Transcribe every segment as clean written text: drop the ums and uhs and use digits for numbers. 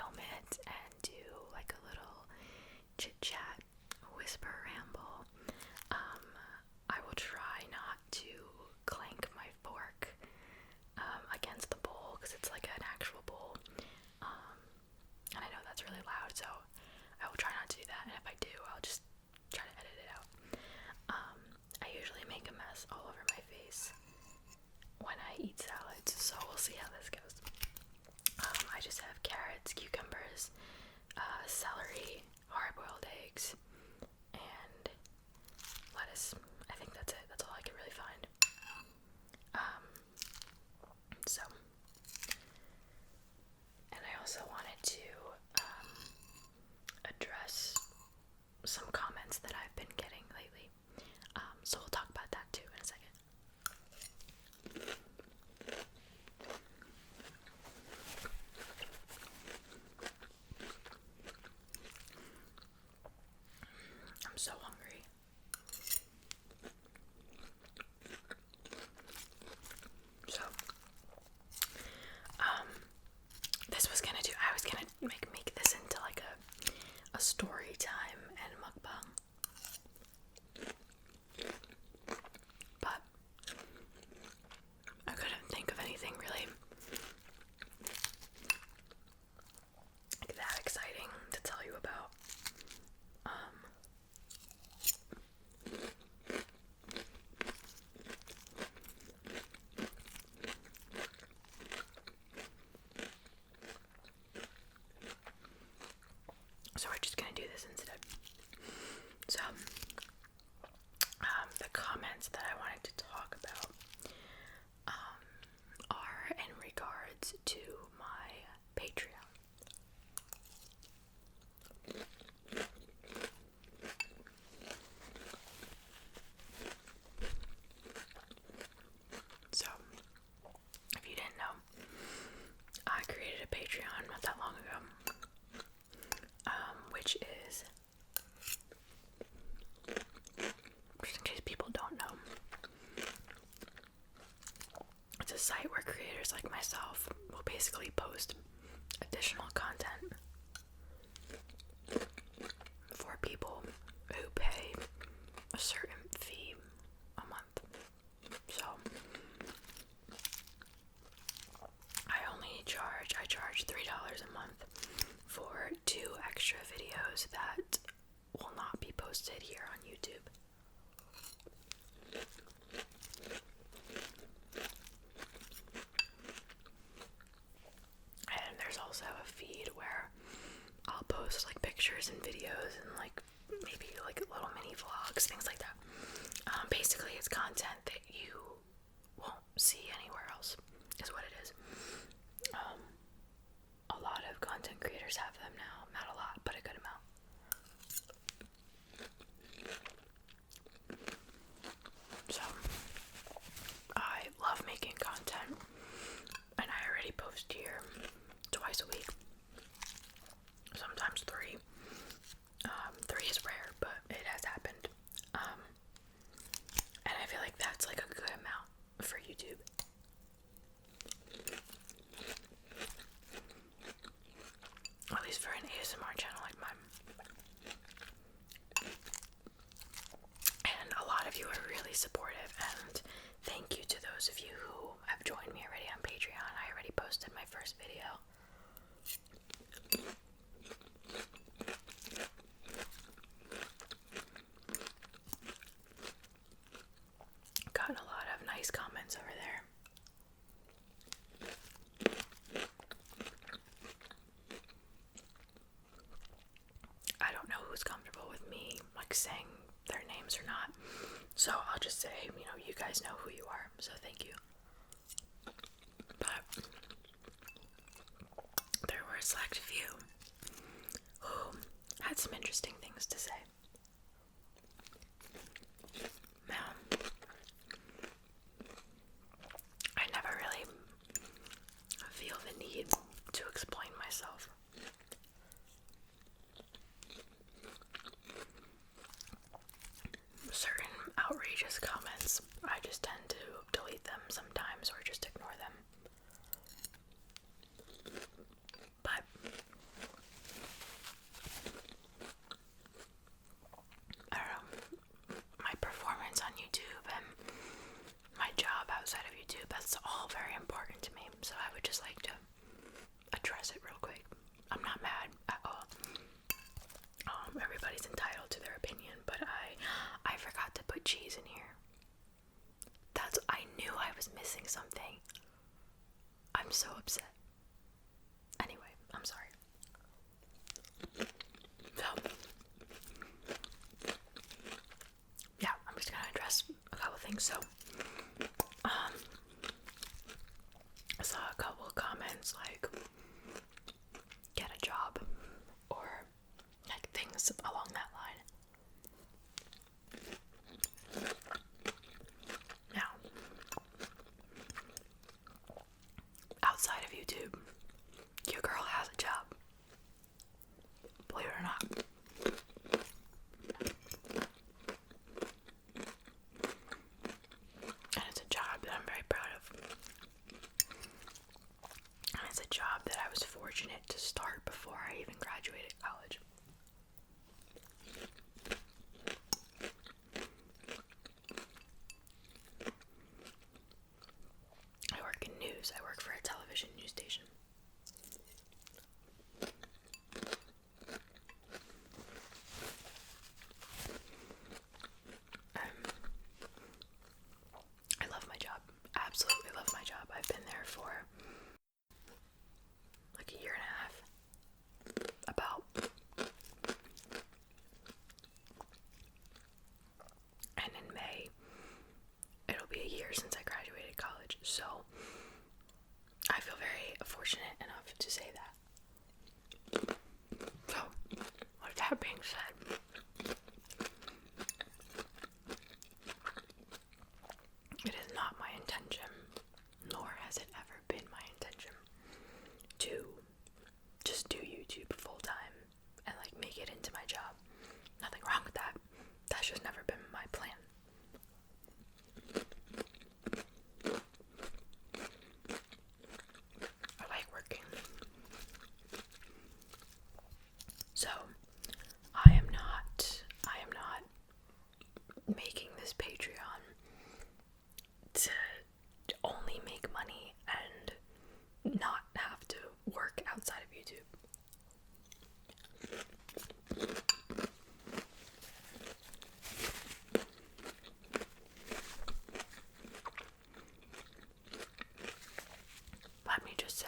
film it and do like a little chit chat, whisper ramble. I will try not to clank my fork against the bowl because it's like an actual bowl. And I know that's really loud, so I will try not to do that. And if I do, I'll just try to edit it out. I usually make a mess all over my face when I eat salads, so we'll see how this goes. I just have carrots, cucumbers, celery, hard-boiled eggs, and lettuce. I think that's it. That's all I can really find. So, and I also wanted to address some comments that I've been getting lately. So we'll talk about that too in a second. I'm so hungry. So, I was gonna make this into like a story time and mukbang. But I couldn't think of anything really like that exciting to tell you about. So we're just gonna do this instead. So, the comments that I wanted to talk about are in regards to my Patreon. So, if you didn't know, I created a Patreon not that long ago, which is, just in case people don't know, it's a site where creators like myself will basically post additional content for people who pay a certain fee a month. So I charge $3 a month for 2 extra videos that will not be posted here on YouTube. And there's also a feed where I'll post like pictures and videos and like maybe like little mini vlogs, things like that. Basically it's content that you won't see anywhere else, is what it is. A lot of content creators have them now. Not a lot, but a good amount. So, I love making content, and I already post here twice a week. Sometimes 3. 3 is rare, but it has happened. And I feel like that's like a good amount for YouTube. At least for an ASMR channel like mine. And a lot of you are really supportive, and thank you to those of you who have joined me already on Patreon. I already posted my first video. Gotten a lot of nice comments over there. I don't know who's comfortable with me like saying their names or not, so I'll just say, you guys know who you are, so thank you. But there were a select few who had some interesting things to say. Now, I never really feel the need to explain myself. Certain outrageous comments, I just tend to delete them sometimes or just ignore them. But everything. So I saw a couple of comments like, get a job, or like things along that line. Now, outside of YouTube, your girl has a job. Believe it or not. And it's a job that I'm very proud of. And it's a job that I was fortunate to start before I even graduated college. I work in news. I work for a television news station. I love my job. Absolutely love my job. I've been there for like a year and a half. About. And in May, it'll be a year since I graduated college. So I feel very fortunate enough to say that. So, with that being said, it is not my intention, nor has it ever been my intention, to just do YouTube full time and like make it into my job. Nothing wrong with that. That's just never been my plan. I like working. So I am not making this Patreon to only make money and not have to work outside of YouTube. Let me just say,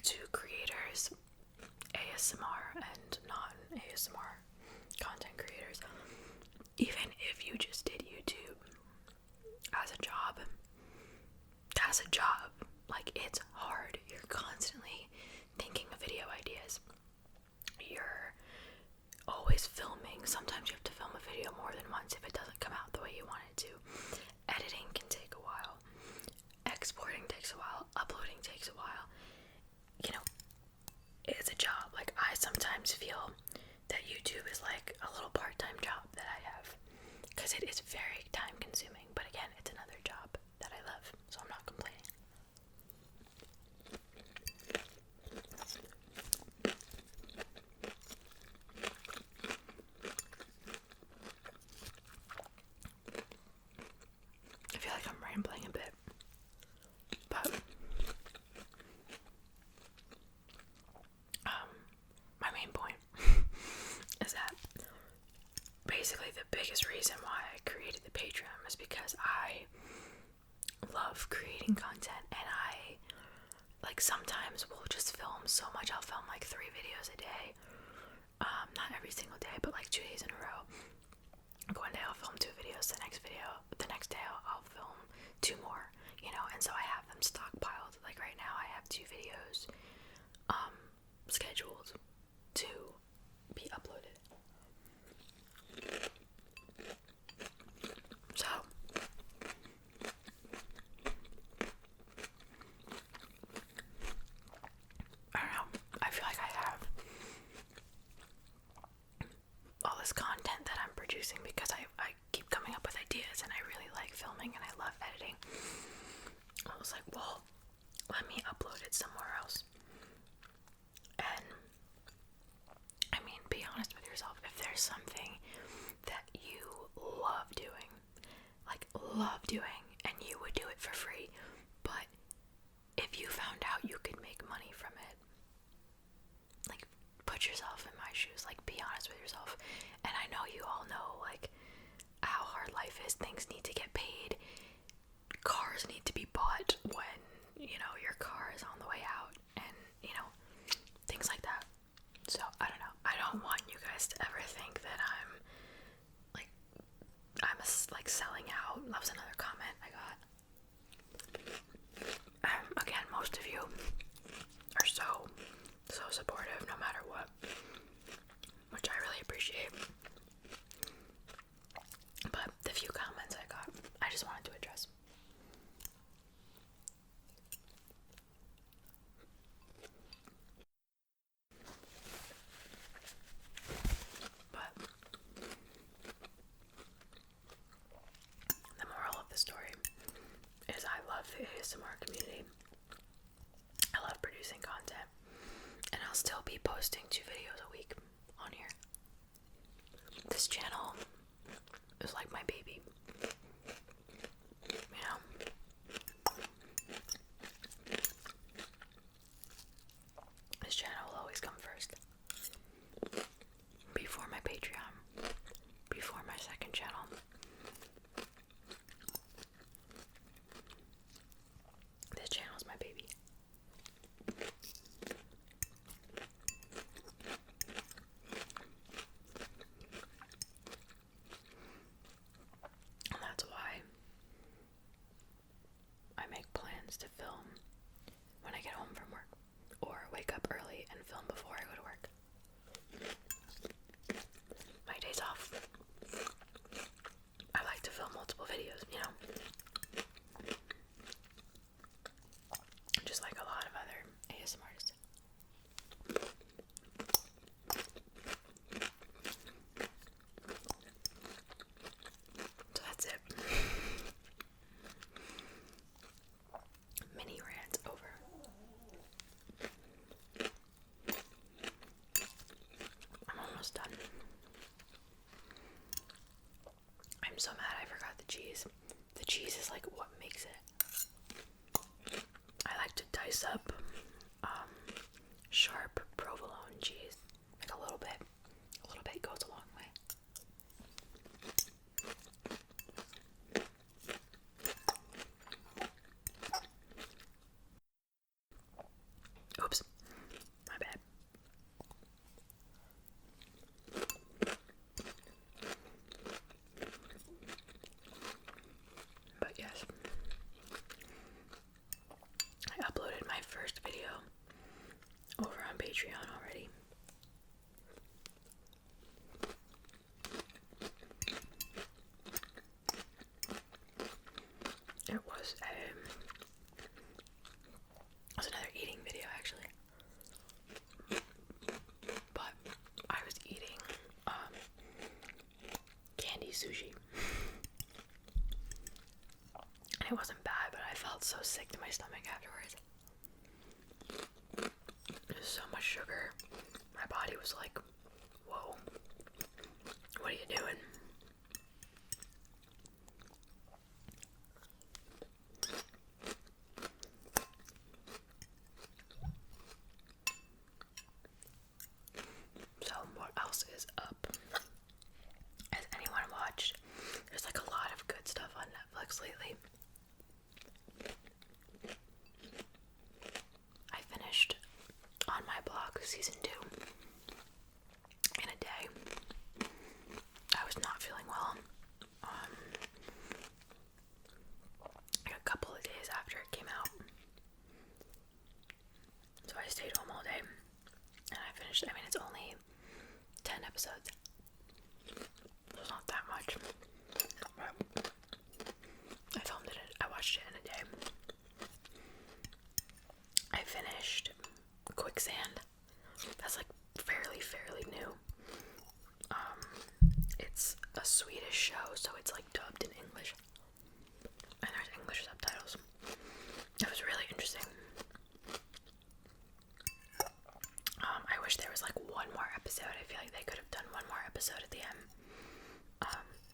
to creators, ASMR and non-ASMR content creators, even if you just did YouTube as a job, that's a job. Like, it's hard. You're constantly thinking of video ideas. You're always filming. Sometimes you have to film a video more than once if it doesn't come out the way you want it to. Editing can take a while. Exporting takes a while. Uploading takes a while. You know, it's a job. Like, I sometimes feel that YouTube is like a little part-time job that I have, because it is very time-consuming. But again, it's another job that I love, so I'm not complaining. I feel like I'm rambling a bit, but my main point is that basically the biggest reason why I created the Patreon was because I love creating content, and I like sometimes will just film so much. I'll film like 3 videos a day, not every single day, but like 2 days in a row. One day I'll film 2 videos, the next day I'll film 2 more, you know, and so I have them stockpiled. Like right now I have 2 videos scheduled to be uploaded. So I don't know, I feel like I have all this content that I'm producing because I keep coming up with ideas, and I really like filming and I love editing. I was like, well, let me upload it somewhere else. And I mean, be honest with yourself. If there's something that you love doing, and you would do it for free, but if you found out you could make money from it, like, put yourself in my shoes. Like, be honest with yourself. And I know you all know, like, how hard life is. Things need to get paid. Cars need to be bought when, you know, your car is on the way out, and, you know, things like that. So, I don't know. I don't want you guys to ever think that I'm love producing content, and I'll still be posting 2 videos a week on here. This channel is like my baby, you know? This channel will always come first. Before my Patreon. Before my second channel. This channel is my baby. And that's why I make plans to film when I get home from work, or wake up early and film before I go to work. My days off, I like to film multiple videos, you know? Just like a lot of other ASMR artists. So that's it. Mini rant over. I'm almost done. I'm so mad I forgot the cheese. The cheese is like what makes it. I like to dice up sharp provolone cheese. Like a little bit. A little bit goes a long way. Oops. My bad. But yes. I uploaded my first video over on Patreon already. It was another eating video actually. But I was eating candy sushi. And it wasn't bad, but I felt so sick to my stomach afterwards. There's so much sugar. My body was like, whoa, what are you doing? So what else is up? Has anyone watched? There's like a lot of good stuff on Netflix lately. I finished On My Block season 2 in a day. I was not feeling well. Like a couple of days after it came out. So I stayed home all day. And I finished, I mean, it's only 10 episodes. So it's not that much. But I filmed it, I watched it in a day. I finished Quicksand. That's like fairly new. It's a Swedish show, so it's like dubbed in English. And there's English subtitles. It was really interesting. I wish there was like one more episode. I feel like they could have done one more episode at the end.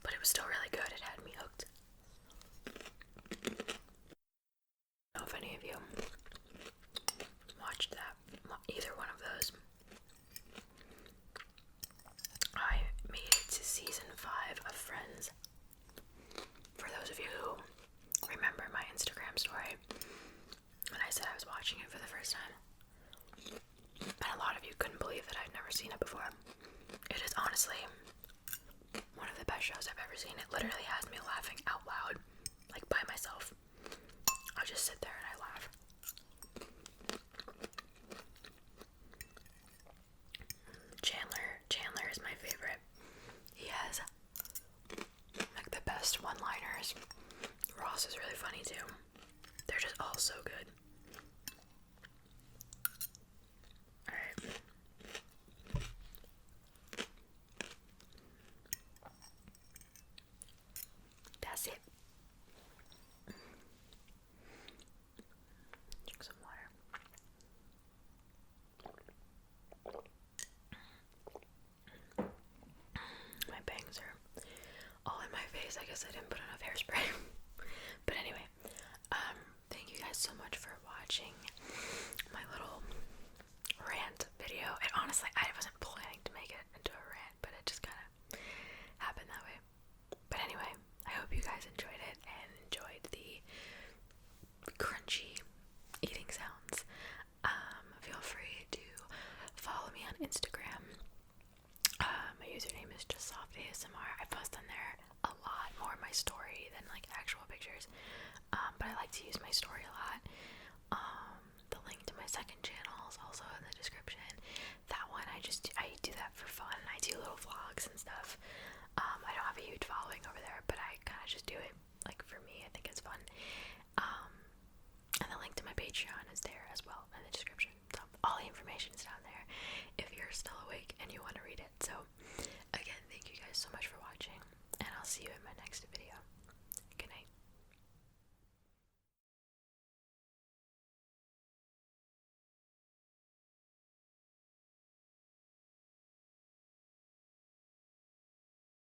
But it was still really good. It had me hooked. I don't know if any of you watched that, either one of those. I made it to season 5 of Friends. For those of you who remember my Instagram story, when I said I was watching it for the first time. And a lot of you couldn't believe that I'd never seen it before. It is honestly one of the best shows I've ever seen. It literally has me laughing out loud, like by myself. I'll just sit there and I laugh. Chandler is my favorite. He has like the best one-liners. Ross is really funny too. They're just all so good. Alright. That's it. Drink some water. honestly, I wasn't planning to make it into a rant, but it just kind of happened that way. But anyway, I hope you guys enjoyed it and enjoyed the crunchy eating sounds. Feel free to follow me on Instagram. My username is just soft ASMR. I post on there a lot more my story than like actual pictures, but I like to use my story a lot. The link to my second channel is also in the description. That one I do that for fun. I do little vlogs and stuff. I don't have a huge following over there, but I kind of just do it like for me. I think it's fun. And the link to my Patreon is there as well in the description. So all the information is down there if you're still awake and you want to read it. So again, thank you guys so much for watching, and I'll see you in my